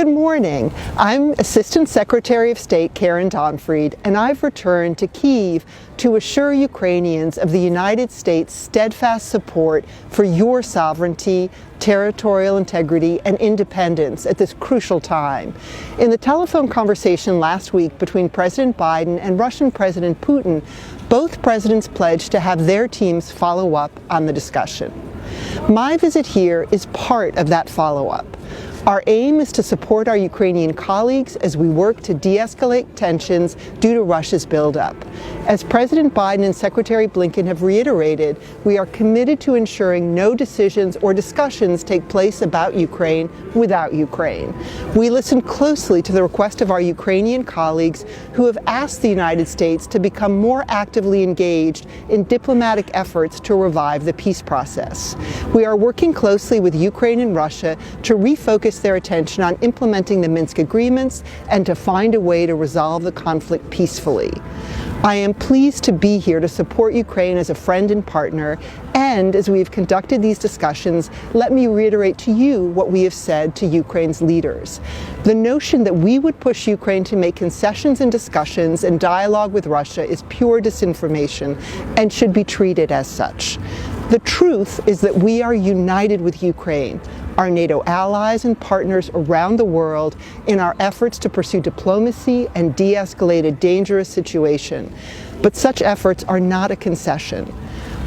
Good morning. I'm Assistant Secretary of State Karen Donfried, and I've returned to Kyiv to assure Ukrainians of the United States' steadfast support for your sovereignty, territorial integrity, and independence at this crucial time. In the telephone conversation last week between President Biden and Russian President Putin, both presidents pledged to have their teams follow up on the discussion. My visit here is part of that follow-up. Our aim is to support our Ukrainian colleagues as we work to de-escalate tensions due to Russia's buildup. As President Biden and Secretary Blinken have reiterated, we are committed to ensuring no decisions or discussions take place about Ukraine without Ukraine. We listen closely to the request of our Ukrainian colleagues who have asked the United States to become more actively engaged in diplomatic efforts to revive the peace process. We are working closely with Ukraine and Russia to refocus their attention on implementing the Minsk agreements and to find a way to resolve the conflict peacefully. I am pleased to be here to support Ukraine as a friend and partner, and as we have conducted these discussions, let me reiterate to you what we have said to Ukraine's leaders. The notion that we would push Ukraine to make concessions in discussions and dialogue with Russia is pure disinformation and should be treated as such. The truth is that we are united with Ukraine, our NATO allies and partners around the world, in our efforts to pursue diplomacy and de-escalate a dangerous situation. But such efforts are not a concession.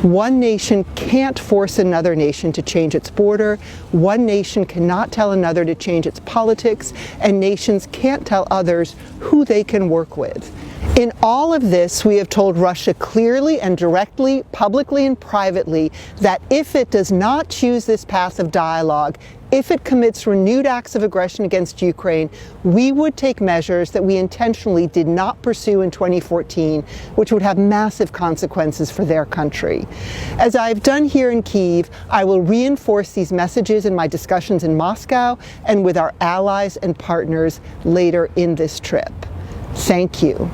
One nation can't force another nation to change its border. One nation cannot tell another to change its politics, and nations can't tell others who they can work with. In all of this, we have told Russia clearly and directly, publicly and privately, that if it does not choose this path of dialogue, if it commits renewed acts of aggression against Ukraine, we would take measures that we intentionally did not pursue in 2014, which would have massive consequences for their country. As I've done here in Kyiv, I will reinforce these messages in my discussions in Moscow and with our allies and partners later in this trip. Thank you.